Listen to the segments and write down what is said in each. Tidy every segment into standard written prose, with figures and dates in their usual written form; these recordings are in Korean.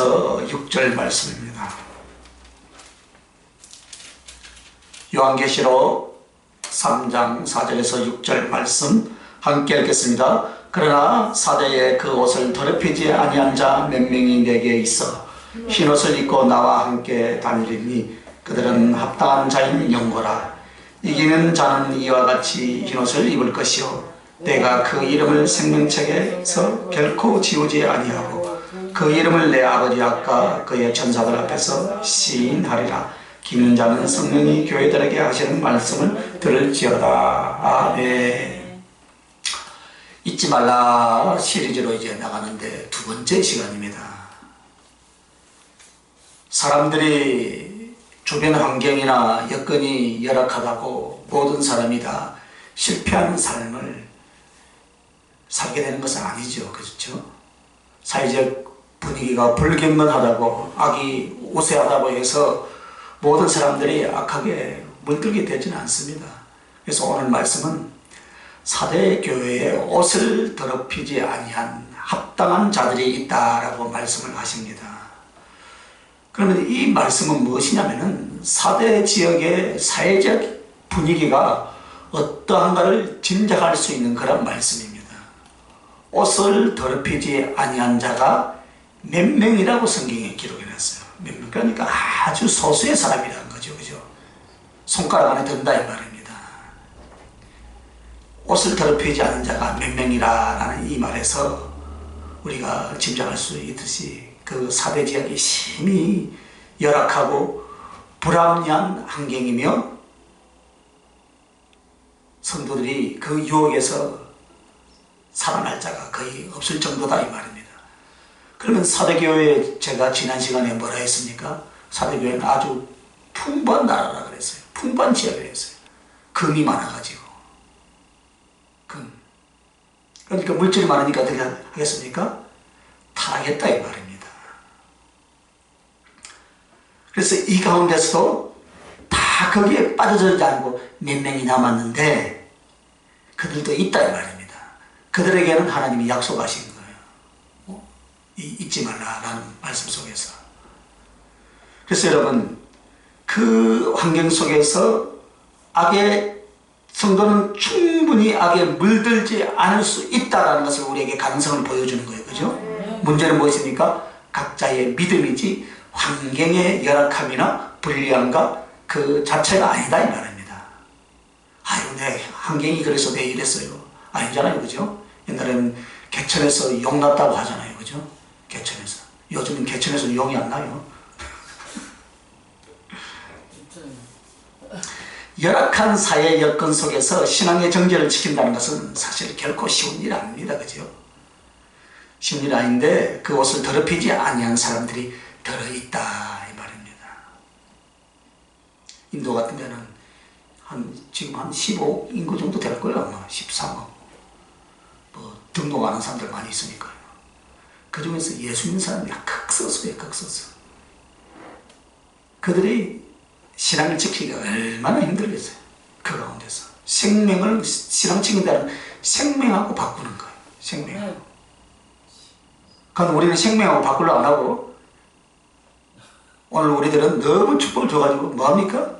6절 말씀입니다. 요한계시록 3장 4절에서 6절 말씀 함께 읽겠습니다. 그러나 사대에 그 옷을 더럽히지 아니한 자 몇 명이 내게 있어 흰옷을 입고 나와 함께 다니리니 그들은 합당한 자인 영고라. 이기는 자는 이와 같이 흰옷을 입을 것이요 내가 그 이름을 생명책에서 결코 지우지 아니하고 그 이름을 내 아버지 앞과 그의 천사들 앞에서 시인하리라. 기는 자는 성령이 교회들에게 하시는 말씀을 들을지어다. 아멘. 잊지 말라 시리즈로 이제 나가는데 두 번째 시간입니다. 사람들이 주변 환경이나 여건이 열악하다고 모든 사람이 다 실패하는 삶을 살게 되는 것은 아니죠. 그렇죠? 사회적 분위기가 불경건하다고 악이 우세하다고 해서 모든 사람들이 악하게 물들게 되지는 않습니다. 그래서 오늘 말씀은 사대 교회에 옷을 더럽히지 아니한 합당한 자들이 있다라고 말씀을 하십니다. 그러면 이 말씀은 무엇이냐면은 사대 지역의 사회적 분위기가 어떠한가를 짐작할 수 있는 그런 말씀입니다. 옷을 더럽히지 아니한 자가 몇 명이라고 성경에 기록해 놨어요. 몇 명, 그러니까 아주 소수의 사람이라는 거죠. 그죠? 손가락 안에 든다 이 말입니다. 옷을 더럽히지 않은 자가 몇 명이라는 이 말에서 우리가 짐작할 수 있듯이 그 사대 지역이 심히 열악하고 불합리한 환경이며 성도들이 그 유혹에서 살아날 자가 거의 없을 정도다 이 말입니다. 그러면 사대교회 제가 지난 시간에 뭐라 했습니까? 사대교회는 아주 풍부한 나라라 그랬어요. 풍부한 지역이라 했어요. 금이 많아가지고 금. 그러니까 물질이 많으니까 어떻게 하겠습니까? 타락했다 이 말입니다. 그래서 이 가운데서도 다 거기에 빠져들지 않고 몇 명이 남았는데 그들도 있다 이 말입니다. 그들에게는 하나님이 약속하신 거예요. 잊지 말라라는 말씀 속에서. 그래서 여러분 그 환경 속에서 악의 성도는 충분히 악에 물들지 않을 수 있다는 것을 우리에게 가능성을 보여주는 거예요. 그죠? 문제는 무엇입니까? 각자의 믿음이지 환경의 열악함이나 불리함과 그 자체가 아니다 이 말입니다. 아유 내 환경이 그래서 내 이랬어요. 아니잖아요. 그죠? 옛날에는 개천에서 용 났다고 하잖아요. 그죠? 개천에서. 요즘은 개천에서 용이 안 나요. 열악한 사회 여건 속에서 신앙의 정제를 지킨다는 것은 사실 결코 쉬운 일 아닙니다. 그죠? 쉬운 일 아닌데 그 옷을 더럽히지 아니한 사람들이 들어있다 이 말입니다. 인도 같은 데는 지금 한 15억 인구 정도 될 거예요. 아마 13억. 뭐 등록하는 사람들 많이 있으니까요. 그 중에서 예수 믿는 사람이 극소수예요. 극소수. 그들이 신앙을 지키기가 얼마나 힘들겠어요. 그 가운데서 생명을 신앙 지킨다는 생명하고 바꾸는 거예요. 생명하고. 그럼 우리는 생명하고 바꾸려고 안 하고 오늘 우리들은 너무 축복을 줘가지고 뭐합니까?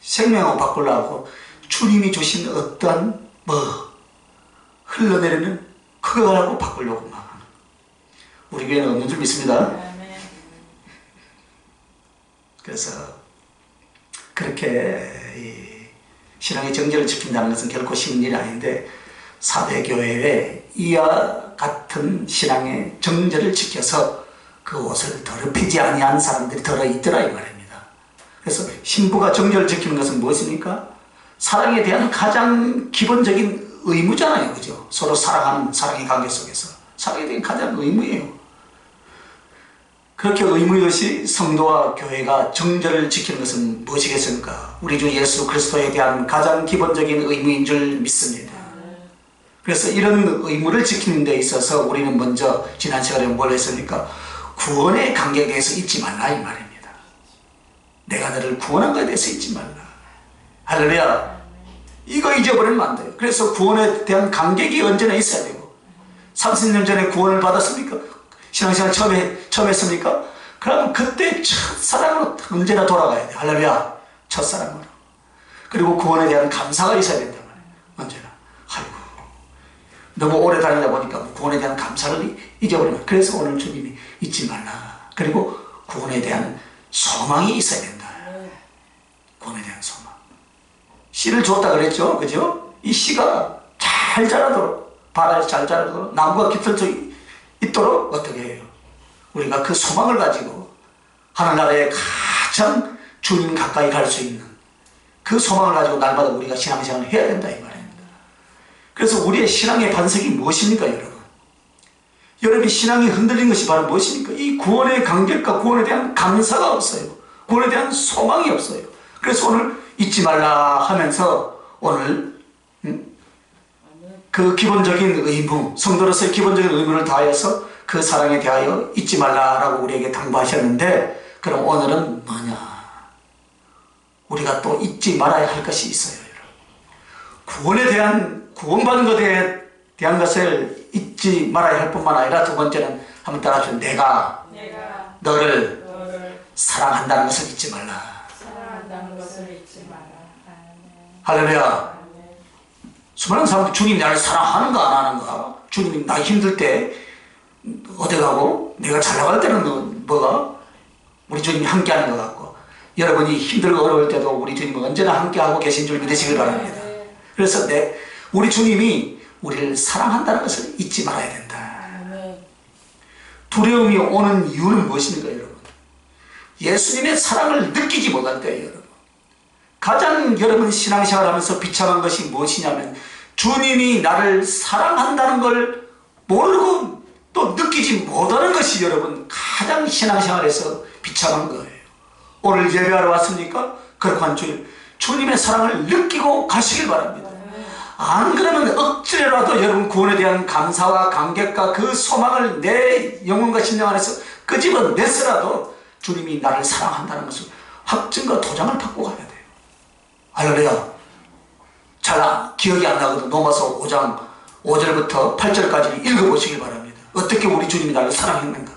생명하고 바꾸려고 하고 주님이 주신 어떠한 흘러내리는 그거라고 바꾸려고 막 하는. 우리 교회는 없는 줄 믿습니다. 그래서 그렇게 신앙의 정제를 지킨다는 것은 결코 쉬운 일이 아닌데 사대교회에 이와 같은 신앙의 정제를 지켜서 그 옷을 더럽히지 아니한 사람들이 들어있더라 이 말입니다. 그래서 신부가 정제를 지키는 것은 무엇입니까? 사랑에 대한 가장 기본적인 의무잖아요. 그죠? 서로 사랑하는 사랑의 관계 속에서 사랑에 대한 가장 의무예요. 그렇게 의무이듯이 성도와 교회가 정절을 지키는 것은 무엇이겠습니까? 우리 주 예수 그리스도에 대한 가장 기본적인 의무인 줄 믿습니다. 그래서 이런 의무를 지키는 데 있어서 우리는 먼저 지난 시간에 뭘 했습니까? 구원의 관계에 대해서 잊지 말라 이 말입니다. 내가 너를 구원한 것에 대해서 잊지 말라. 할렐루야. 이거 잊어버리면 안 돼요. 그래서 구원에 대한 감격이 언제나 있어야 되고 30년 전에 구원을 받았습니까? 신앙생활 처음 했습니까? 그럼 그때 첫사랑으로 언제나 돌아가야 돼. 할렐루야. 첫사랑으로. 그리고 구원에 대한 감사가 있어야 된단 말이에요. 언제나. 아이고, 너무 오래 다니다 보니까 구원에 대한 감사를 잊어버리면. 그래서 오늘 주님이 잊지 말라. 그리고 구원에 대한 소망이 있어야 된다. 구원에 대한 소망. 씨를 주었다 그랬죠? 그죠? 이 씨가 잘 자라도록, 바다에서 잘 자라도록, 나무가 깃들어 있도록 어떻게 해요? 우리가 그 소망을 가지고 하늘나라에 가장 주님 가까이 갈 수 있는 그 소망을 가지고 날마다 우리가 신앙생활을 해야 된다 이 말입니다. 그래서 우리의 신앙의 반석이 무엇입니까, 여러분? 여러분이 신앙이 흔들린 것이 바로 무엇입니까? 이 구원의 간격과 구원에 대한 감사가 없어요. 구원에 대한 소망이 없어요. 그래서 오늘 잊지 말라 하면서 오늘 그 기본적인 의무, 성도로서의 기본적인 의무를 다하여서 그 사랑에 대하여 잊지 말라라고 우리에게 당부하셨는데, 그럼 오늘은 뭐냐? 우리가 또 잊지 말아야 할 것이 있어요. 구원에 대한, 구원받은 것에 대한 것을 잊지 말아야 할 뿐만 아니라 두 번째는 한번 따라하시죠. 내가 너를 사랑한다는 것을 잊지 말라. 사랑한다는 것을 잊지 마라. 할렐루야. 수많은 사람들이 주님이 나를 사랑하는가 안 하는가, 주님이 나 힘들 때 어디 가고 내가 잘 나갈 때는 뭐가 우리 주님이 함께하는 것 같고, 여러분이 힘들고 어려울 때도 우리 주님은 언제나 함께하고 계신 줄 믿으시길 바랍니다. 그래서 우리 주님이 우리를 사랑한다는 것을 잊지 말아야 된다. 두려움이 오는 이유는 무엇입니까, 여러분? 예수님의 사랑을 느끼지 못할 때예요, 여러분. 가장 여러분 신앙생활 하면서 비참한 것이 무엇이냐면, 주님이 나를 사랑한다는 걸 모르고 또 느끼지 못하는 것이 여러분 가장 신앙생활에서 비참한 거예요. 오늘 예배하러 왔습니까? 그렇고 한 주님의 사랑을 느끼고 가시길 바랍니다. 안 그러면 억지로라도 여러분 구원에 대한 감사와 감격과 그 소망을 내 영혼과 심령 안에서 끄집어내서라도 주님이 나를 사랑한다는 것을 확증과 도장을 받고 가야 돼요. 할렐루야. 잘 기억이 안 나거든. 로마서 5장 5절부터 8절까지 읽어보시길 바랍니다. 어떻게 우리 주님이 나를 사랑했는가.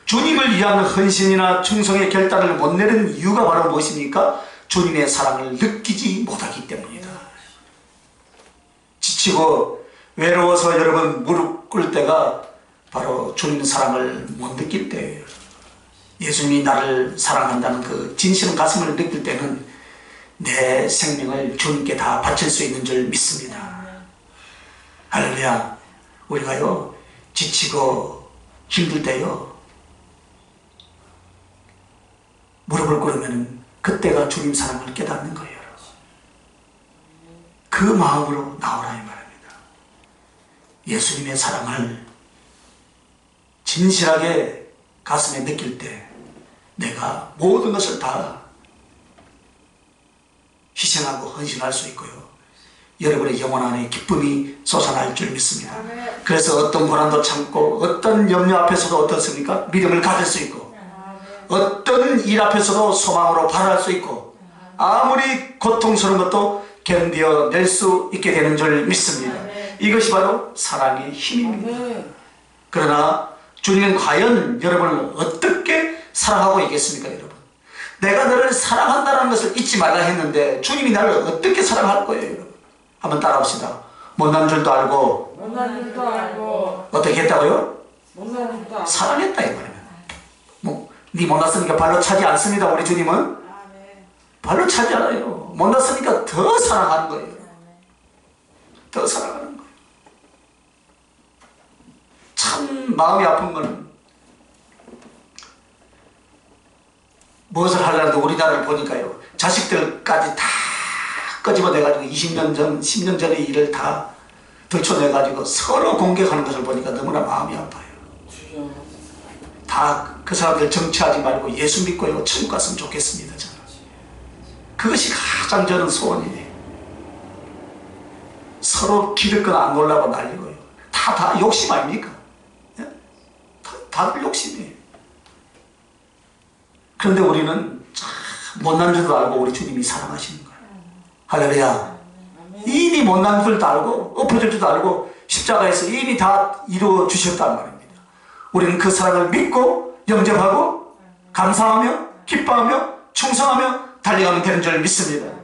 주님을 위한 헌신이나 충성의 결단을 못 내는 이유가 바로 무엇입니까? 주님의 사랑을 느끼지 못하기 때문이다. 지치고 외로워서 여러분 무릎 꿇을 때가 바로 주님 사랑을 못 느낄 때예요. 예수님이 나를 사랑한다는 그 진실한 가슴을 느낄 때는 내 생명을 주님께 다 바칠 수 있는 줄 믿습니다. 할렐루야. 우리가요, 지치고 힘들 때요, 무릎을 꿇으면 그때가 주님 사랑을 깨닫는 거예요. 그 마음으로 나오라 이 말입니다. 예수님의 사랑을 진실하게 가슴에 느낄 때 내가 모든 것을 다 희생하고 헌신할 수 있고요, 여러분의 영혼 안에 기쁨이 솟아날 줄 믿습니다. 그래서 어떤 고난도 참고, 어떤 염려 앞에서도 어떻습니까? 믿음을 가질 수 있고, 어떤 일 앞에서도 소망으로 발할 수 있고, 아무리 고통스러운 것도 견뎌낼 수 있게 되는 줄 믿습니다. 이것이 바로 사랑의 힘입니다. 그러나 주님은 과연 여러분을 어떻게 사랑하고 있겠습니까, 여러분? 내가 너를 사랑한다는 것을 잊지 말라 했는데 주님이 나를 어떻게 사랑할 거예요, 여러분? 한번 따라합시다. 못난 줄도 알고, 어떻게 했다고요? 사랑했다 이 말이에요. 네 못났으니까 발로 차지 않습니다. 우리 주님은 발로 차지 않아요. 못났으니까 더 사랑하는 거예요. 더 사랑하는 거예요. 참 마음이 아픈 거는, 무엇을 하려도 우리나라를 보니까요, 자식들까지 다 끄집어내가지고 20년 전, 10년 전의 일을 다 들춰내가지고 서로 공격하는 것을 보니까 너무나 마음이 아파요. 다 그 사람들 정치하지 말고 예수 믿고요, 천국 갔으면 좋겠습니다. 저는 그것이 가장 저는 소원이에요. 서로 기득거나 안 놀라고 난리고요. 다 욕심 아닙니까? 다들 욕심이에요. 그런데 우리는 참 못난 줄도 알고 우리 주님이 사랑하시는 거예요. 할렐루야. 이미 못난 줄도 알고 엎어질 줄도 알고 십자가에서 이미 다 이루어 주셨단 말입니다. 우리는 그 사랑을 믿고 영접하고 감사하며 기뻐하며 충성하며 달려가면 되는 줄 믿습니다.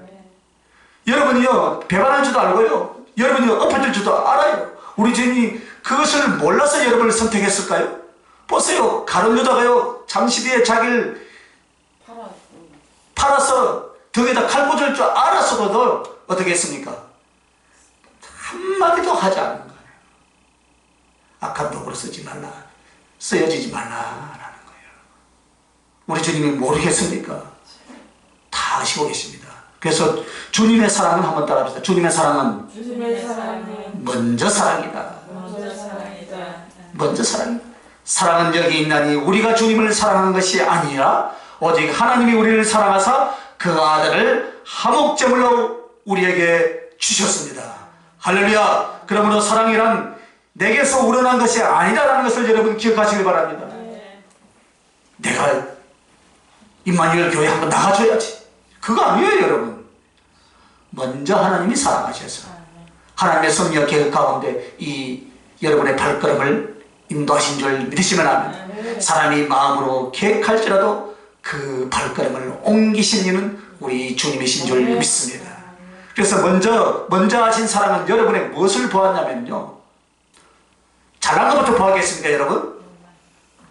여러분이요, 배반할 줄도 알고요, 여러분이요, 엎어질 줄도 알아요. 우리 주님이 그것을 몰라서 여러분을 선택했을까요? 보세요. 가룟 유다가요, 잠시 뒤에 자기를 팔아서 등에다 칼 꽂을 줄 알았어도 어떻게 했습니까? 한마디도 하지 않는 거예요. 악한 도구로 쓰지 말라, 쓰여지지 말라라는 거예요. 우리 주님이 모르겠습니까? 다 아시고 계십니다. 그래서 주님의 사랑은 한번 따라합시다. 주님의 사랑은 먼저 사랑이다. 먼저 사랑이다. 사랑은 여기 있나니 우리가 주님을 사랑하는 것이 아니라 오직 하나님이 우리를 사랑하사 그 아들을 화목제물로 우리에게 주셨습니다. 할렐루야. 그러므로 사랑이란 내게서 우러난 것이 아니다라는 것을 여러분 기억하시길 바랍니다. 내가 임마누엘 교회 한번 나가줘야지, 그거 아니에요. 여러분, 먼저 하나님이 사랑하셔서 하나님의 섭리와 계획 가운데 이 여러분의 발걸음을 인도하신 줄 믿으시면 합니다. 사람이 마음으로 계획할지라도 그 발걸음을 옮기신 이는 우리 주님이신 줄 믿습니다. 그래서 먼저 하신 사랑은 여러분의 무엇을 보았냐면요, 잘난 것부터 보았겠습니까 여러분?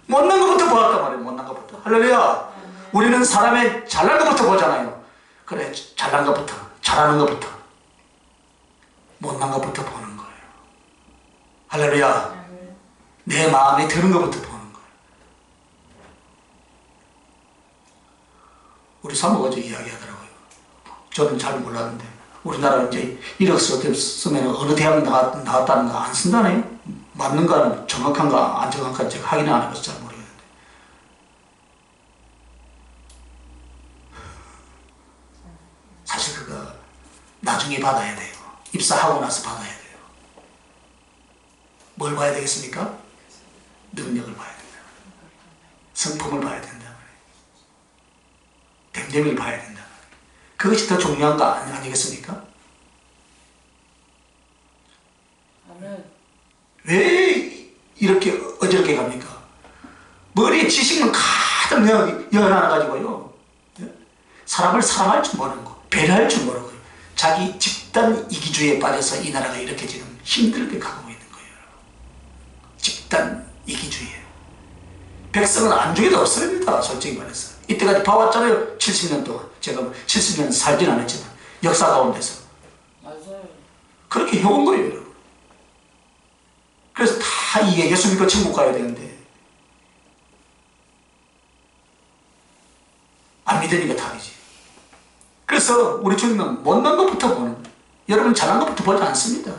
못난 것부터 보았단 말이에요. 못난 것부터. 할렐루야. 우리는 사람의 잘난 것부터 보잖아요. 그래, 잘난 것부터, 잘하는 것부터, 못난 것부터 보는 거예요. 할렐루야. 내 마음에 드는 것부터 보는 거예요. 우리 사모가 어제 이야기하더라고요. 저는 잘 몰랐는데 우리나라 이제 이력서 쓰면 어느 대학 나왔다는 거 안 쓴다네요. 맞는가, 정확한가, 안 정확한가 제가 확인을 안 해봐서 잘 모르겠는데. 사실 그거 나중에 받아야 돼요. 입사하고 나서 받아야 돼요. 뭘 봐야 되겠습니까? 능력을 봐야 된다. 성품을 봐야 된다. 됨됨이를 봐야 된다. 그것이 더 중요한 거 아니겠습니까? 왜 이렇게 어지럽게 갑니까? 머리에 지식은 가득 여어놔가지고요, 사람을 사랑할 줄 모르는 거, 배려할 줄 모르고 자기 집단 이기주의에 빠져서 이 나라가 이렇게 지금 힘들게 가고 있는 거예요. 집단 이기주의에 백성은 안중에도 없습니다. 솔직히 말해서 이때까지 봐왔잖아요. 70년 동안. 제가 70년 살진 않았지만 역사 가운데서 맞아요. 그렇게 해온 거예요, 여러분. 그래서 다 이게 예수 믿고 천국 가야 되는데 안 믿으니까 답이지. 그래서 우리 주님은 못난 것부터 보는 거예요. 여러분 잘난 것부터 보지 않습니다.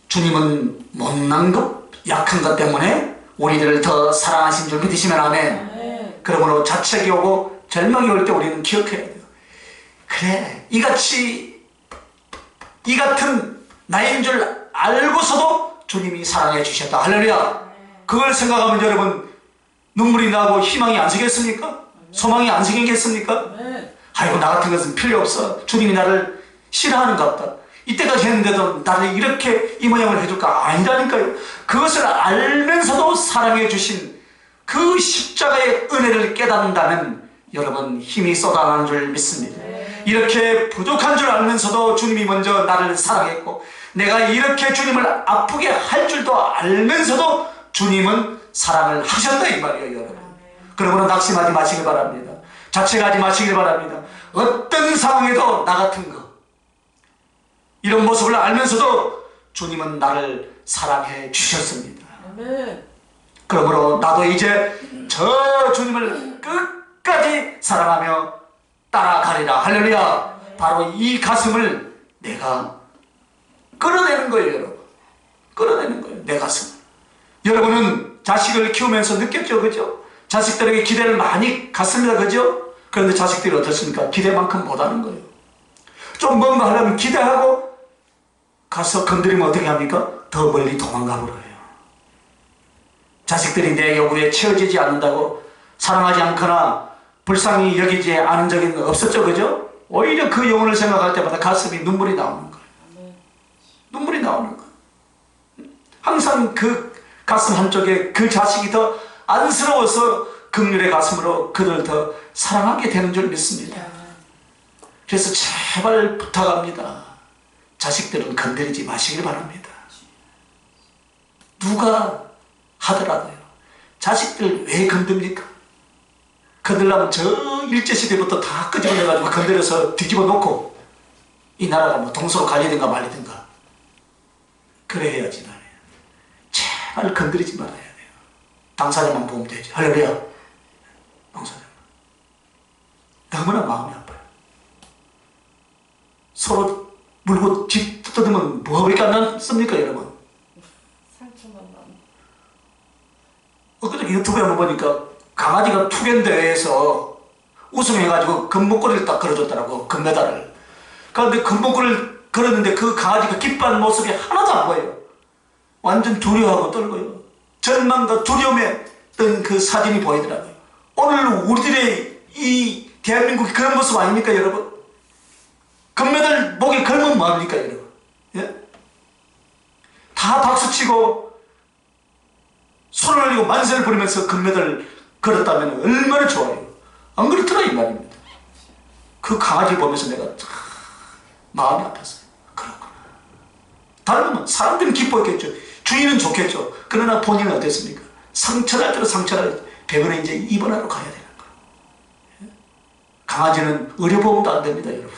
주님은 못난 것, 약한 것 때문에 우리들을 더 사랑하신 줄 믿으시면 아멘. 그러므로 자책이 오고 절망이 올 때 우리는 기억해야 돼요. 그래, 이 같은 나인 줄 알고서도 주님이 사랑해 주셨다. 할렐루야. 그걸 생각하면 여러분 눈물이 나고 희망이 안 생겼습니까? 소망이 안 생기겠습니까? 아이고, 나 같은 것은 필요 없어. 주님이 나를 싫어하는 것 같다. 이때까지 했는데도 나를 이렇게 이 모양을 해줄까? 아니라니까요. 그것을 알면서도 사랑해 주신 그 십자가의 은혜를 깨닫는다면 여러분 힘이 쏟아나는 줄 믿습니다. 이렇게 부족한 줄 알면서도 주님이 먼저 나를 사랑했고, 내가 이렇게 주님을 아프게 할 줄도 알면서도 주님은 사랑을 하셨다 이 말이에요, 여러분. 그러므로 낙심하지 마시길 바랍니다. 자책하지 마시길 바랍니다. 어떤 상황에도 나 같은 거, 이런 모습을 알면서도 주님은 나를 사랑해 주셨습니다. 그러므로 나도 이제 저 주님을 끝까지 사랑하며 따라가리라. 할렐루야. 바로 이 가슴을 내가 끌어내는 거예요, 여러분. 끌어내는 거예요, 내 가슴. 여러분은 자식을 키우면서 느꼈죠, 그죠? 자식들에게 기대를 많이 갖습니다, 그죠? 그런데 자식들이 어떻습니까? 기대만큼 못하는 거예요. 좀 뭔가 하려면 기대하고 가서 건드리면 어떻게 합니까? 더 멀리 도망가 버려요. 자식들이 내 요구에 채워지지 않는다고 사랑하지 않거나 불쌍히 여기지 않은 적은 없었죠, 그죠? 오히려 그 영혼을 생각할 때마다 가슴이 눈물이 나오는 거예요. 눈물이 나오는 거예요. 항상 그 가슴 한쪽에 그 자식이 더 안쓰러워서 긍휼의 가슴으로 그를 더 사랑하게 되는 줄 믿습니다. 그래서 제발 부탁합니다. 자식들은 건드리지 마시길 바랍니다. 누가 하더라도요. 자식들 왜 건듭니까? 건들려면 저 일제시대부터 다 끄집어내가지고 건드려서 뒤집어 놓고 이 나라가 뭐 동서로 갈리든가 말리든가 그래 해야지 말이에요. 제발 건드리지 말아야 돼요. 당사자만 보면 되지. 할렐루야. 당사자만. 너무나 마음이 아파요. 서로 물고 집 뜯으면 뭐밖에 안 남습니까 여러분? 상처만 남아. 엊그제 유튜브에 한번 보니까 강아지가 투견 대회에서 우승해가지고 금목걸이를 딱 걸어줬더라고. 금메달을. 그런데 금목걸이를 걸었는데 그 강아지가 기뻐하는 모습이 하나도 안 보여요. 완전 두려워하고 떨고요. 절망과 두려움에 뜬 그 사진이 보이더라고요. 오늘 우리들의 이 대한민국이 그런 모습 아닙니까 여러분? 금메달 목에 걸면 뭐합니까 여러분? 예? 다 박수치고 손을 올리고 만세를 부리면서 금메달을 걸었다면 얼마나 좋아요. 안 그렇더라 이 말입니다. 그 강아지를 보면서 내가 마음이 아팠어요. 그렇구나. 다르면 사람들은 기뻐했겠죠. 주인은 좋겠죠. 그러나 본인은 어땠습니까? 상처날 대로 상처날 병원에 이제 입원하러 가야 되는 거예요. 강아지는 의료보험도 안 됩니다 여러분.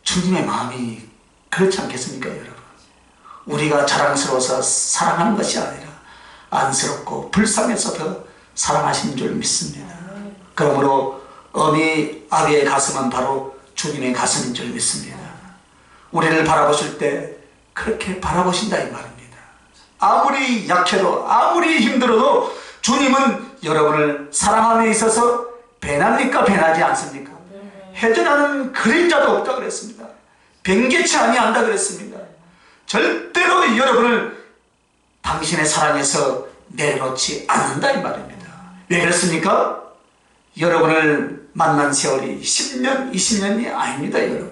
주님의 마음이 그렇지 않겠습니까 여러분? 우리가 자랑스러워서 사랑하는 것이 아니라 안쓰럽고 불쌍해서 더 사랑하시는 줄 믿습니다. 그러므로 어미 아비의 가슴은 바로 주님의 가슴인 줄 믿습니다. 우리를 바라보실 때 그렇게 바라보신다 이 말입니다. 아무리 약해도 아무리 힘들어도 주님은 여러분을 사랑함에 있어서 배납니까? 배나지 않습니까? 해전하는 그림자도 없다 그랬습니다. 변개치 아니한다 그랬습니다. 절대로 여러분을 당신의 사랑에서 내려놓지 않는다 이 말입니다. 왜 그렇습니까? 여러분을 만난 세월이 10년, 20년이 아닙니다 여러분.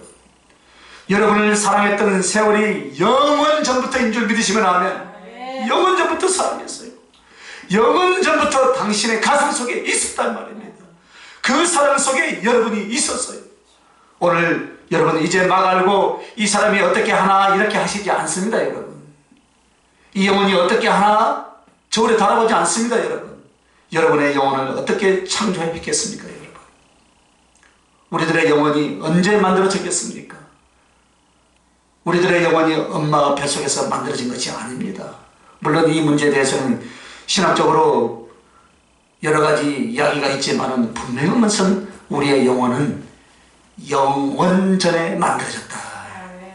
여러분을 사랑했던 세월이 영원 전부터인 줄 믿으시면 아멘. 영원 전부터 사랑했어요. 영원 전부터 당신의 가슴 속에 있었단 말입니다. 그 사랑 속에 여러분이 있었어요. 오늘 여러분 이제 막 알고 이 사람이 어떻게 하나 이렇게 하시지 않습니다 여러분. 이 영혼이 어떻게 하나 저울에 달아보지 않습니다 여러분. 여러분의 영혼을 어떻게 창조해 뵙겠습니까 여러분. 우리들의 영혼이 언제 만들어졌겠습니까? 우리들의 영혼이 엄마 뱃속에서 만들어진 것이 아닙니다. 물론 이 문제에 대해서는 신학적으로 여러 가지 이야기가 있지만 분명한 것은 우리의 영혼은 영원전에 만들어졌다.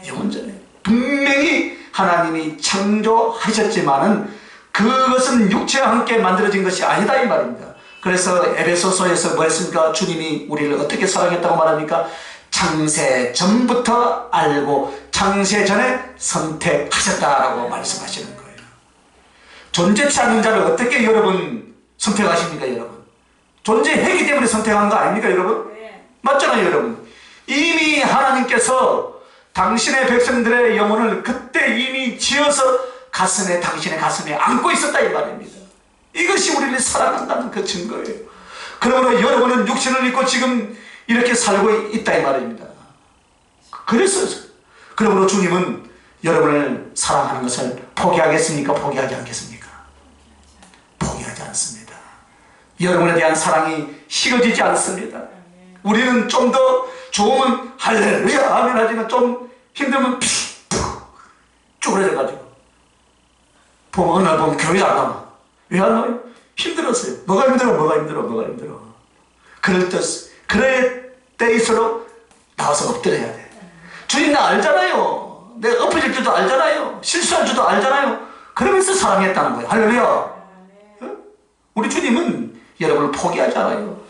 영원전에 분명히 하나님이 창조하셨지만은 그것은 육체와 함께 만들어진 것이 아니다 이 말입니다. 그래서 에베소서에서 뭐 했습니까? 주님이 우리를 어떻게 사랑했다고 말합니까? 창세 전부터 알고 창세 전에 선택하셨다라고 말씀하시는 거예요. 존재치 않는 자를 어떻게 여러분 선택하십니까 여러분? 존재했기 때문에 선택한 거 아닙니까 여러분? 네. 맞잖아요 여러분. 이미 하나님께서 당신의 백성들의 영혼을 그때 이미 지어서 가슴에 당신의 가슴에 안고 있었다 이 말입니다. 이것이 우리를 사랑한다는 그 증거예요. 그러므로 여러분은 육신을 입고 지금 이렇게 살고 있다 이 말입니다. 그래서 그러므로 주님은 여러분을 사랑하는 것을 포기하겠습니까? 포기하지 않겠습니까? 포기하지 않습니다. 여러분에 대한 사랑이 식어지지 않습니다. 우리는 좀 더 좋으면 할렐루야 아멘 하지만 좀 힘들면 푹 쭈그러져가지고 보면 어느 날 보면 교회 안 나와. 왜 안 나와요? 힘들었어요. 뭐가 힘들어. 그럴 때일수록 나와서 엎드려야 돼. 주님 나 알잖아요. 내가 엎어질 줄도 알잖아요. 실수할 줄도 알잖아요. 그러면서 사랑했다는 거예요. 할렐루야. 우리 주님은 여러분을 포기하지 않아요.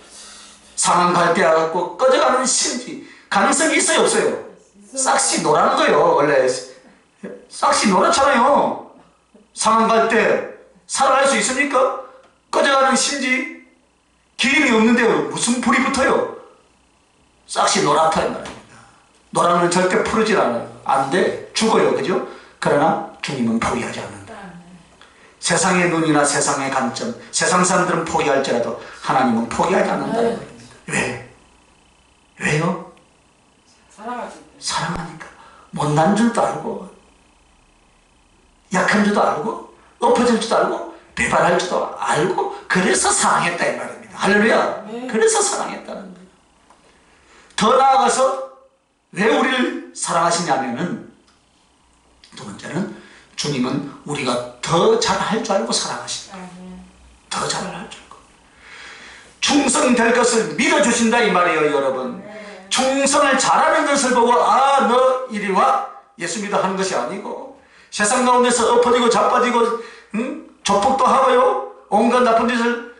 상한 갈대와 같고 꺼져가는 심지 가능성이 있어요 없어요? 싹시 노라는 거예요. 원래 싹시 노랗잖아요. 상한 갈대 살아갈 수 있습니까? 꺼져가는 심지 기름이 없는데 무슨 불이 붙어요? 싹시 노랗다 이 말입니다. 노라는 절대 푸르질 않아요. 안 돼. 죽어요. 그죠? 그러나 주님은 포기하지 않는다. 세상의 눈이나 세상의 관점, 세상 사람들은 포기할지라도 하나님은 포기하지 않는다. 왜? 왜요? 사랑하니까. 못난 줄도 알고, 약한 줄도 알고, 엎어질 줄도 알고, 배반할 줄도 알고, 그래서 사랑했다 이 말입니다. 할렐루야. 그래서 사랑했다는 거예요. 더 나아가서 왜 우리를 사랑하시냐면은, 두 번째는 주님은 우리가 더 잘할 줄 알고 사랑하신다. 더 잘할 줄 알고. 충성될 것을 믿어주신다 이 말이에요, 여러분. 충성을 잘하는 것을 보고 아, 너 이리 와. 예수 믿어 하는 것이 아니고, 세상 가운데서 엎어지고 자빠지고 조폭도 하고요, 온갖 나쁜 짓을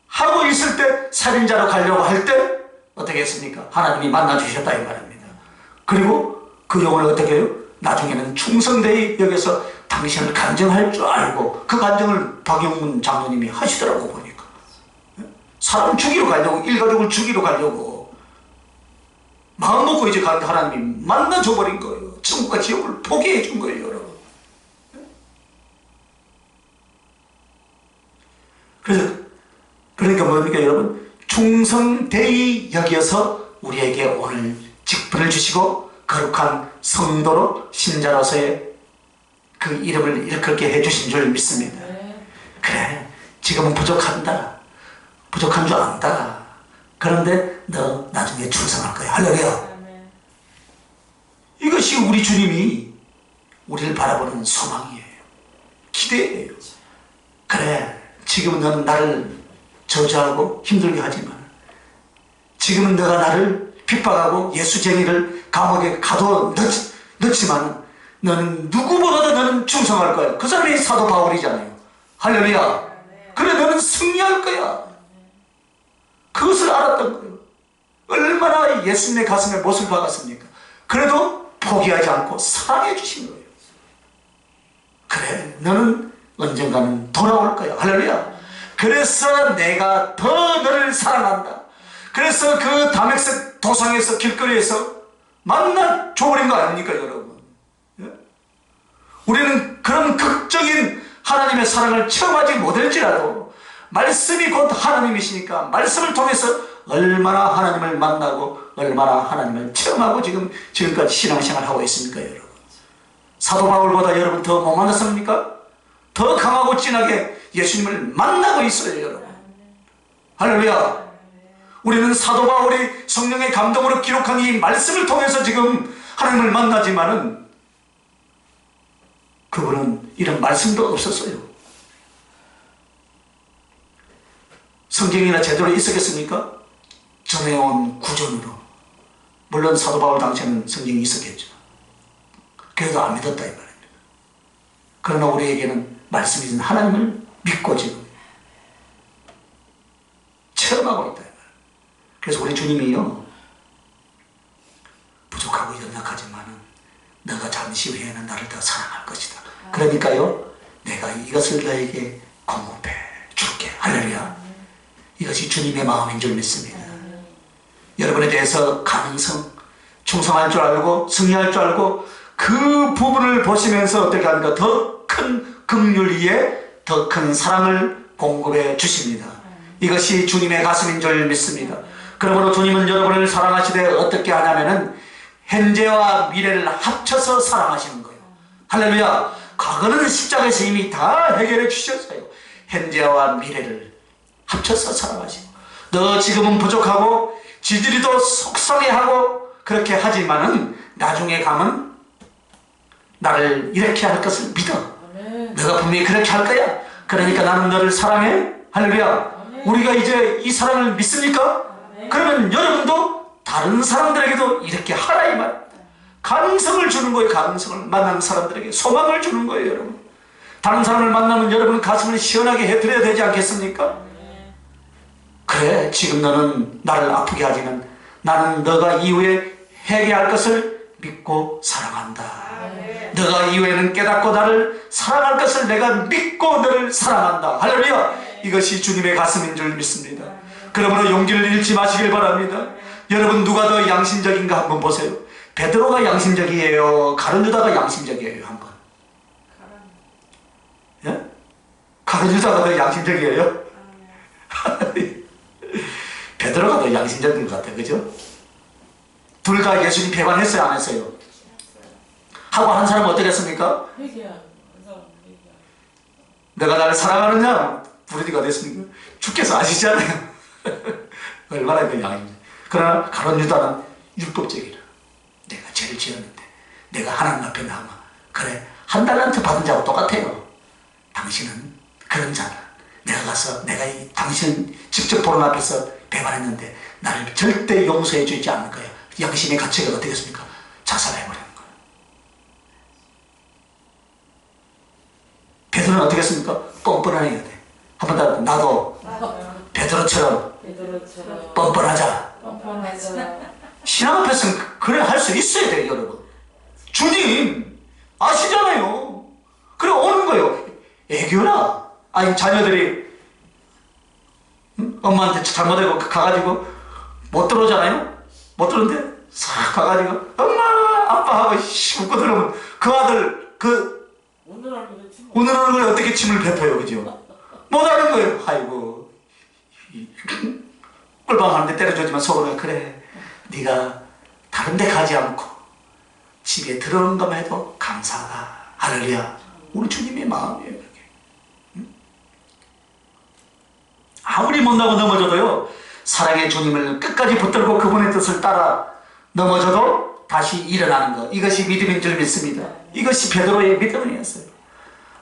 하고 있을 때 살인자로 가려고 할 때 어떻게 했습니까? 하나님이 만나주셨다 이 말입니다. 그리고 그 영혼을 어떻게 해요? 나중에는 충성되이 여기서 당신을 간증할 줄 알고, 그 간증을 박영문 장로님이 하시더라고 보니까. 사람 죽이러 가려고, 일가족을 죽이러 가려고 마음 먹고 이제 간 하나님이 만나줘 버린 거예요. 천국과 지옥을 포기해 준 거예요, 여러분. 그러니까 뭡니까, 여러분? 충성되이 여기어서 우리에게 오늘 직분을 주시고 거룩한 성도로 신자로서의 그 이름을 일컬게 해주신 줄 믿습니다. 그래, 지금은 부족한다. 부족한 줄 안다. 그런데 너 나중에 충성할 거야. 할렐루야. 이것이 우리 주님이 우리를 바라보는 소망이에요. 기대예요. 그래, 지금은 너는 나를 저주하고 힘들게 하지만, 지금은 너가 나를 핍박하고 예수쟁이를 감옥에 넣지만 너는 누구보다도 너는 충성할 거야. 그 사람이 사도 바울이잖아요. 할렐루야. 그래, 너는 승리할 거야. 그것을 알았던 거예요. 얼마나 예수님의 가슴에 못을 박았습니까? 그래도 포기하지 않고 사랑해 주신 거예요. 그래, 너는 언젠가는 돌아올 거야. 할렐루야. 그래서 내가 더 너를 사랑한다. 그래서 그 다메섹 도상에서 길거리에서 만나 줘버린 거 아닙니까, 여러분? 예? 우리는 그런 극적인 하나님의 사랑을 체험하지 못할지라도 말씀이 곧 하나님이시니까 말씀을 통해서 얼마나 하나님을 만나고 얼마나 하나님을 체험하고 지금까지 신앙생활을 하고 있습니까, 여러분? 사도 바울보다 여러분 더 못 만났습니까? 더 강하고 진하게 예수님을 만나고 있어요, 여러분. 할렐루야. 우리는 사도 바울이 성령의 감동으로 기록한 이 말씀을 통해서 지금 하나님을 만나지만은 그분은 이런 말씀도 없었어요. 성경이나 제대로 있었겠습니까? 전해온 구전으로. 물론 사도 바울 당시에는 성경이 있었겠죠. 그래도 안 믿었다 이 말입니다. 그러나 우리에게는 말씀이 신 하나님을 믿고 지금 체험하고 있다 이 말입니다. 그래서 우리 주님이요, 부족하고 연약하지만은 너가 잠시 후에는 나를 더 사랑할 것이다. 그러니까요, 내가 이것을 너에게 공급해 줄게. 할렐루야. 이것이 주님의 마음인 줄 믿습니다. 여러분에 대해서 가능성, 충성할 줄 알고 승리할 줄 알고 그 부분을 보시면서 어떻게 합니까? 더 큰 긍휼 위에 더 큰 사랑을 공급해 주십니다. 이것이 주님의 가슴인 줄 믿습니다. 그러므로 주님은 여러분을 사랑하시되 어떻게 하냐면은 현재와 미래를 합쳐서 사랑하시는 거예요. 할렐루야. 과거는 십자가에서 이미 다 해결해 주셨어요. 현재와 미래를 합쳐서 사랑하시고, 너 지금은 부족하고 지들이도 속상해하고 그렇게 하지만은 나중에 가면 나를 이렇게 할 것을 믿어. 너가 분명히 그렇게 할 거야. 그러니까 나는 너를 사랑해. 할렐루야. 우리가 이제 이 사랑을 믿습니까? 그러면 여러분도 다른 사람들에게도 이렇게 하라 이 말. 가능성을 주는 거예요. 가능성을 만나는 사람들에게 소망을 주는 거예요, 여러분. 다른 사람을 만나면 여러분 가슴을 시원하게 해드려야 되지 않겠습니까? 그래, 지금 너는 나를 아프게 하지만 나는 너가 이후에 회개할 것을 믿고 사랑한다. 너가 이후에는 깨닫고 나를 사랑할 것을 내가 믿고 너를 사랑한다. 할렐루야. 이것이 주님의 가슴인 줄 믿습니다. 그러므로 용기를 잃지 마시길 바랍니다. 여러분, 누가 더 양심적인가 한번 보세요. 베드로가 양심적이에요? 가룟 유다가 양심적이에요? 한번. 예? 가룟 유다가 더 양심적이에요? 베드로가 더 양심적인 것 같아요. 그죠? 둘 다 예수님 배반했어요? 안 했어요? 하고 한 사람은 어떻게 했습니까? 내가 나를 사랑하느냐? 부르디가 됐습니까? 주께서 아시잖아요. 얼마나 그 양입니다. 그러나 가룟 유다는 율법적이라. 내가 죄를 지었는데 내가 하나님 앞에 나와. 그래, 한 달란트 받은 자하고 똑같아요. 당신은 그런 자다. 내가 가서 내가 당신 직접 보는 앞에서 배반했는데 나를 절대 용서해 주지 않을 거야. 양심의 가치가 어떻게 했습니까? 자살해버리는 거예요. 베드로는 어떻게 했습니까? 뻔뻔해야 돼. 한번 더 나도 베드로처럼 뻔뻔하자. 신앙 앞에서는 그래 할 수 있어야 돼요, 여러분. 주님 아시잖아요. 그래 오는 거예요. 애교나 아니 자녀들이 엄마한테 잘못하고 가가지고 못 들어오잖아요. 못 들어오는데 싹 가가지고 엄마 아빠 하고 웃고 들어오면 그 아들 그 우는 얼굴에 어떻게 침을 뱉어요, 그죠? 못하는 거예요. 아이고 꿀방하는데 때려주지만 속으로 그래 네가 다른 데 가지 않고 집에 들어오는 것만 해도 감사하다. 할렐루야. 우리 주님의 마음이에요. 그렇게. 아무리 못나고 넘어져도요, 사랑의 주님을 끝까지 붙들고 그분의 뜻을 따라 넘어져도 다시 일어나는 것, 이것이 믿음인 줄 믿습니다. 이것이 베드로의 믿음이었어요.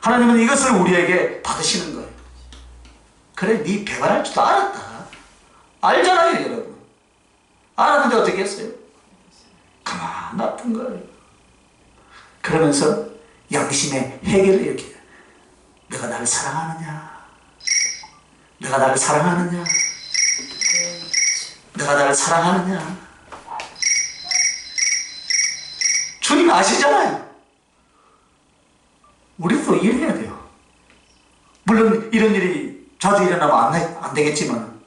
하나님은 이것을 우리에게 받으시는 거예요. 그래, 네 배반할 줄도 알았다. 알잖아요, 여러분. 알았는데 어떻게 했어요? 가만 놔둔 거예요. 그러면서 양심의 해결을 이렇게, 내가 나를 사랑하느냐? 내가 나를 사랑하느냐? 내가 나를 사랑하느냐? 주님 아시잖아요. 우리도 이래야 돼요. 물론 이런 일이 자주 일어나면 안 되겠지만,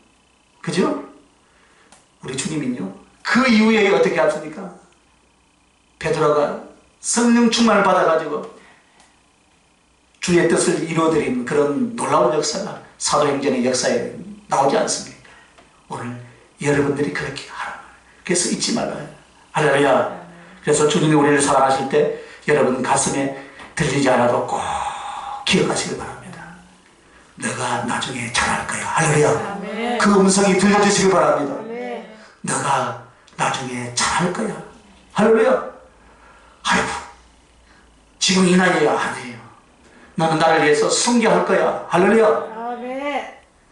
그죠? 우리 주님은요, 그 이후에 어떻게 하십니까? 베드로가 성령 충만을 받아가지고 주의 뜻을 이루어드린 그런 놀라운 역사가 사도행전의 역사에 나오지 않습니까? 오늘 여러분들이 그렇게 하라. 그래서 잊지 말아요. 할렐루야. 그래서 주님이 우리를 사랑하실 때 여러분 가슴에 들리지 않아도 꼭 기억하시길 바랍니다. 너가 나중에 잘할 거야. 할렐루야. 그 음성이 들려주시길 바랍니다. 너가 나중에 잘할 거야. 할렐루야. 아이고, 지금 이 나이에 아니에요. 너는 나를 위해서 순교할 거야. 할렐루야.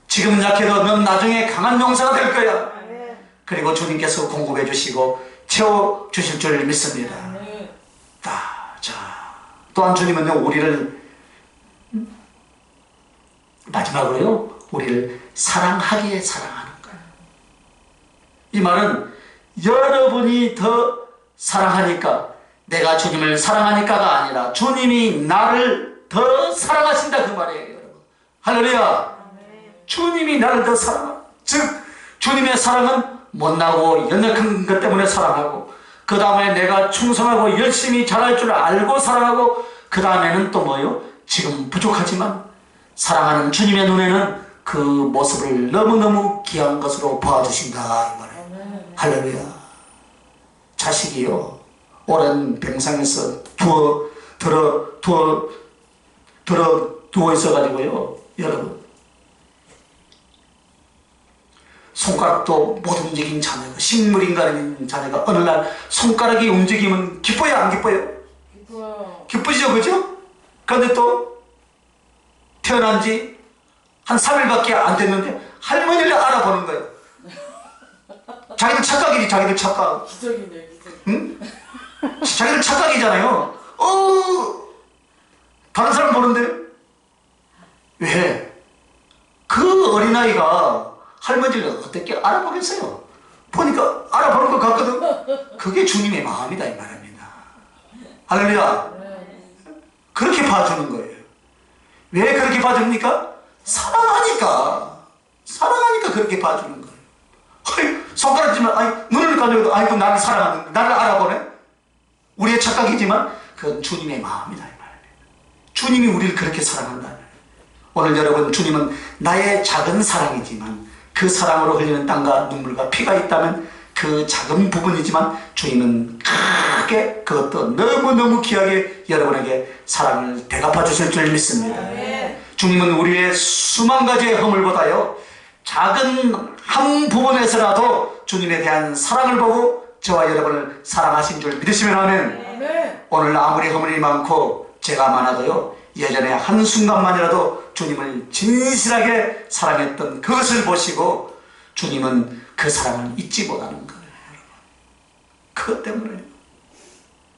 지금은 약해도 넌 나중에 강한 용사가 될 거야. 그리고 주님께서 공급해 주시고 채워 주실 줄 믿습니다. 자, 또한 주님은요, 우리를 마지막으로요, 우리를 사랑하기에 사랑하는 거예요. 이 말은 여러분이 더 사랑하니까, 내가 주님을 사랑하니까가 아니라 주님이 나를 더 사랑하신다, 그 말이에요, 여러분. 할렐루야. 주님이 나를 더 사랑하고, 즉 주님의 사랑은 못나고 연약한 것 때문에 사랑하고, 그 다음에 내가 충성하고 열심히 잘할 줄 알고 사랑하고, 그 다음에는 또 뭐요? 지금 부족하지만 사랑하는 주님의 눈에는 그 모습을 너무너무 귀한 것으로 봐주신다, 이 말이에요. 할렐루야. 자식이요, 오랜 병상에서 누워 있어가지고요, 여러분, 손가락도 못 움직인 자녀가, 식물인간인 자녀가 어느 날 손가락이 움직이면 기뻐요, 안 기뻐요? 기쁘죠, 그죠? 그런데 또 태어난 지 한 3일밖에 안 됐는데 할머니를 알아보는 거예요. 자기들 착각이지, 자기들 착각. 기적이네, 기적. 응? 자기들 착각이잖아요. 다른 사람 보는데 왜? 그 어린아이가 할머니를 어떻게 알아보겠어요? 보니까 알아보는 것 같거든. 그게 주님의 마음이다, 이 말입니다. 할렐루야. 그렇게 봐주는 거예요. 왜 그렇게 봐줍니까? 사랑하니까 그렇게 봐주는 거예요. 손가락질만, 아니, 눈을 가져도, 아이고, 나를 사랑하는, 나를 알아보네? 우리의 착각이지만, 그건 주님의 마음이다, 이 말이에요. 주님이 우리를 그렇게 사랑한다. 오늘 여러분, 주님은 나의 작은 사랑이지만, 그 사랑으로 흘리는 땀과 눈물과 피가 있다면, 그 작은 부분이지만, 주님은 크게 그것도 너무너무 귀하게 여러분에게 사랑을 대갚아 주실 줄 믿습니다. 주님은 우리의 수만 가지의 허물보다요, 작은 한 부분에서라도 주님에 대한 사랑을 보고 저와 여러분을 사랑하신 줄 믿으시면 하면, 오늘 아무리 허물이 많고 죄가 많아도요, 예전에 한순간만이라도 주님을 진실하게 사랑했던 그것을 보시고 주님은 그 사랑을 잊지 못하는 거예요. 그것 때문에.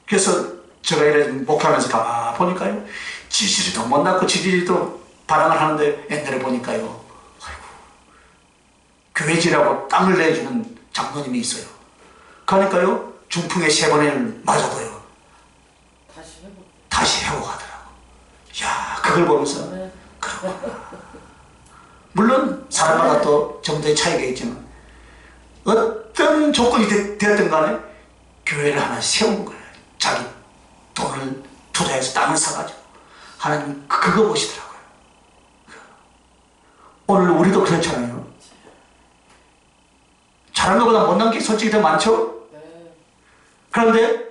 그래서 제가 이래 목회하면서 가만 보니까요, 지지리도 못 낳고 지지리도 발악을 하는데, 옛날에 보니까요, 아이고, 교회지라고 땅을 내주는 장로님이 있어요. 그러니까요, 중풍에 3번을 맞아도요, 다시 회복하더라고. 야, 그걸 보면서, 그렇구나. 물론 사람마다 또 정도의 차이가 있지만, 어떤 조건이 되었든 간에 교회를 하나 세운 거예요. 자기 돈을 투자해서 땅을 사가지고. 하나님 그거 보시더라고요. 오늘 우리도 그렇잖아요. 잘한 것보다 못난 게 솔직히 더 많죠? 그런데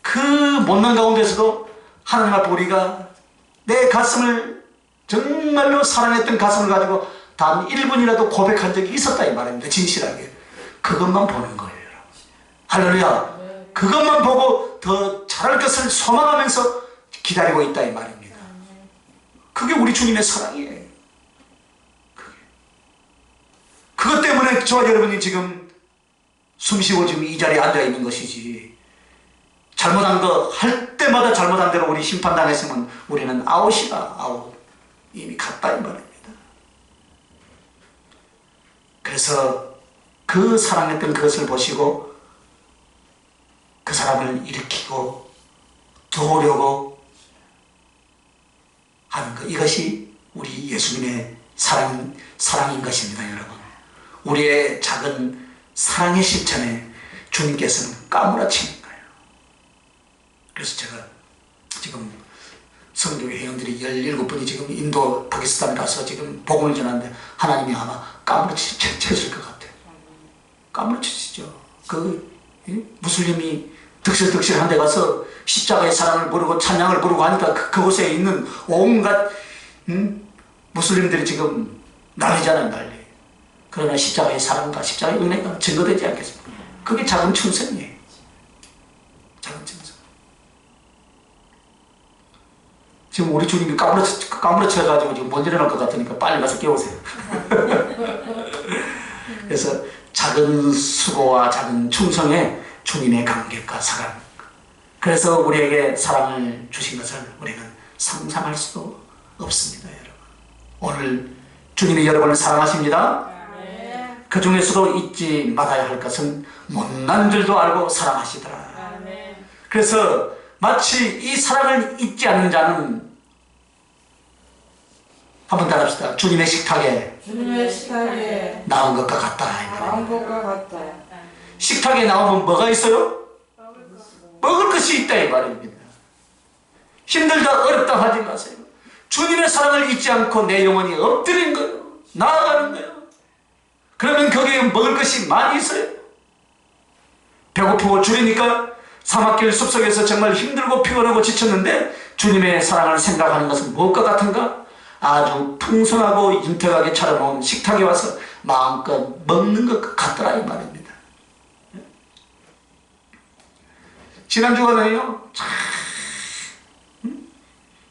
그 못난 가운데서도 하나님 앞에 우리가 내 가슴을 정말로 사랑했던 가슴을 가지고 단 1분이라도 고백한 적이 있었다 이 말입니다. 진실하게. 그것만 보는 거예요. 할렐루야. 그것만 보고 더 잘할 것을 소망하면서 기다리고 있다 이 말입니다. 그게 우리 주님의 사랑이에요. 그것 때문에 저와 여러분이 지금 숨쉬고 지금 이 자리에 앉아 있는 것이지, 잘못한 거 할 때마다 잘못한 대로 우리 심판당했으면 우리는 아웃이다. 아웃. 이미 갔다 이 말입니다. 그래서 그 사랑했던 그것을 보시고 그 사람을 일으키고 도우려고 하는 것, 이것이 우리 예수님의 사랑인 것입니다. 여러분, 우리의 작은 사랑의 실천에 주님께서는 까무라치는 거예요. 그래서 제가 지금 성교회 회원들이 17분이 지금 인도 파키스탄 가서 지금 복음을 전하는데, 하나님이 아마 까무러치실 것 같아요. 까무러치시죠. 무슬림이 득실득실한 데 가서 십자가의 사랑을 부르고 찬양을 부르고 하니까 그곳에 있는 온갖 무슬림들이 지금 난리잖아요, 난리. 그러나 십자가의 사랑과 십자가의 은혜가 증거되지 않겠습니까? 그게 작은 충성이에요. 작은 충성. 지금 우리 주님이 까무러쳐가지고 지금 못 일어날 것 같으니까 빨리 가서 깨우세요. 그래서 작은 수고와 작은 충성에 주님의 감격과 사랑, 그래서 우리에게 사랑을 주신 것을 우리는 상상할 수도 없습니다. 여러분, 오늘 주님이 여러분을 사랑하십니다. 그 중에서도 잊지 말아야 할 것은 못난 줄도 알고 사랑하시더라. 그래서 마치 이 사랑을 잊지 않는 자는, 한번 따라합시다. 주님의 식탁에 나온 것과 같다. 식탁에 나오면 뭐가 있어요? 먹을 것이 있다 이 말입니다. 힘들다 어렵다 하지 마세요. 주님의 사랑을 잊지 않고 내 영혼이 엎드린 거예요. 나아가는 거예요. 그러면 거기에 먹을 것이 많이 있어요. 배고프고 줄이니까 사막길 숲속에서 정말 힘들고 피곤하고 지쳤는데 주님의 사랑을 생각하는 것은 무엇과 같은가? 아주 풍성하고 윤택하게 차려놓은 식탁에 와서 마음껏 먹는 것 같더라 이 말입니다. 지난주간에요, 참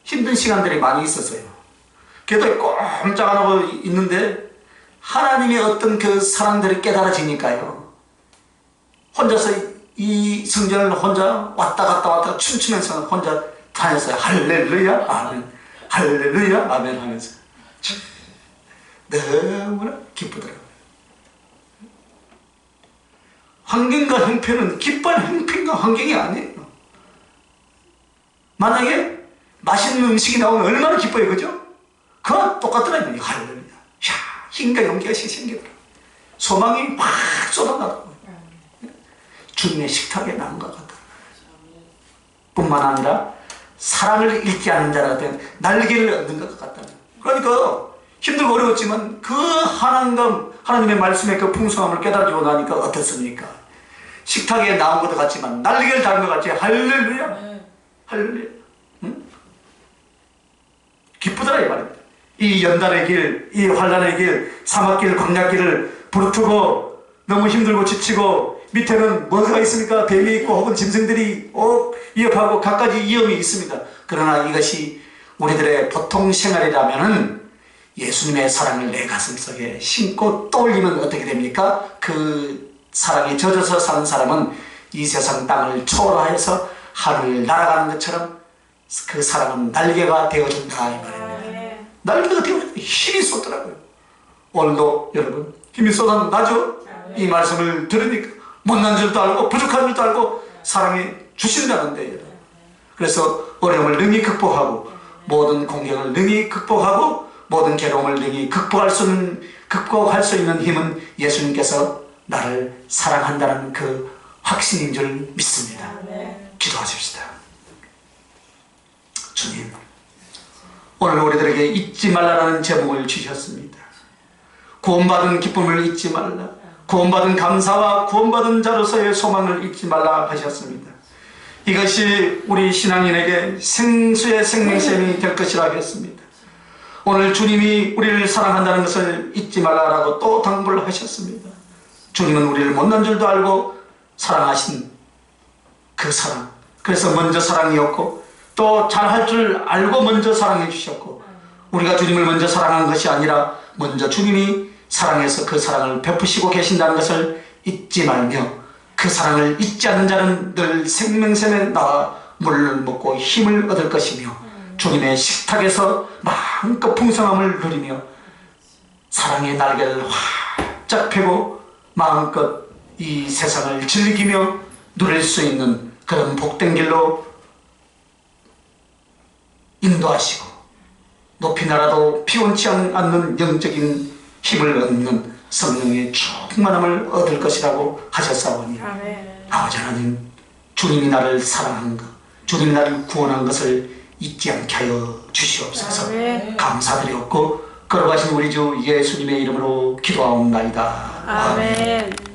힘든 시간들이 많이 있었어요. 그래도 꼼짝 안 하고 있는데 하나님의 어떤 그 사랑들이 깨달아지니까요, 혼자서 이 성전을 혼자 왔다 갔다 춤추면서 혼자 다녔어요. 할렐루야 아멘, 할렐루야 아멘 하면서 너무나 기쁘더라고요. 환경과 형편은 기뻐할 형편과 환경이 아니에요. 만약에 맛있는 음식이 나오면 얼마나 기뻐요, 그죠? 그건 똑같더라고요. 할렐루야. 야, 힘과 용기가 생기더라고요. 소망이 확 쏟아나고 주님의 식탁에 나온 것 같다. 뿐만 아니라 사랑을 잃지 않는 자라면 날개를 얻는 것 같다. 그러니까 힘들고 어려웠지만 그 하나님의 말씀의 그 풍성함을 깨달아지고 나니까 어떻습니까? 식탁에 나온 것도 같지만 날개를 달은 것 같이 할렐루야, 할렐루야. 응? 기쁘더라 이 말입니다. 이 연단의 길, 이 환난의 길, 사막길, 광야길을 부르트고 너무 힘들고 지치고 밑에는 뭐가 있습니까? 뱀이 있고 혹은 짐승들이 위협하고 갖가지 위험이 있습니다. 그러나 이것이 우리들의 보통 생활이라면은 예수님의 사랑을 내 가슴속에 심고 떠올리면 어떻게 됩니까? 그 사랑에 젖어서 사는 사람은 이 세상 땅을 초월하여서 하늘을 날아가는 것처럼 그 사랑은 날개가 되어준다 이 말입니다. 날개가 되어준다. 힘이 쏟더라고요. 오늘도 여러분 힘이 쏟아나죠? 이 말씀을 들으니까 못난 줄도 알고 부족한 줄도 알고 사랑해 주신다는데, 그래서 어려움을 능히 극복하고 모든 공경을 능히 극복하고 모든 괴로움을 능히 극복할 수 있는 힘은 예수님께서 나를 사랑한다는 그 확신인 줄 믿습니다. 기도하십시다. 주님, 오늘 우리들에게 잊지 말라는 제목을 주셨습니다. 구원받은 기쁨을 잊지 말라, 구원받은 감사와 구원받은 자로서의 소망을 잊지 말라 하셨습니다. 이것이 우리 신앙인에게 생수의 생명샘이 될 것이라 하셨습니다. 오늘 주님이 우리를 사랑한다는 것을 잊지 말라라고 또 당부를 하셨습니다. 주님은 우리를 못난 줄도 알고 사랑하신 그 사랑, 그래서 먼저 사랑이었고 또 잘할 줄 알고 먼저 사랑해 주셨고, 우리가 주님을 먼저 사랑한 것이 아니라 먼저 주님이 사랑해서 그 사랑을 베푸시고 계신다는 것을 잊지 말며, 그 사랑을 잊지 않는 자는 늘 생명샘에 나와 물을 먹고 힘을 얻을 것이며 주님의 식탁에서 마음껏 풍성함을 누리며 사랑의 날개를 활짝 펴고 마음껏 이 세상을 즐기며 누릴 수 있는 그런 복된 길로 인도하시고 높이 날아도 피곤치 않는 영적인 힘을 얻는 성령의 충만함을 얻을 것이라고 하셨사오니, 아버지 하나님, 주님이 나를 사랑한 것, 주님이 나를 구원한 것을 잊지 않게 하여 주시옵소서. 감사드리옵고 걸어가신 우리 주 예수님의 이름으로 기도하옵나이다. 아멘.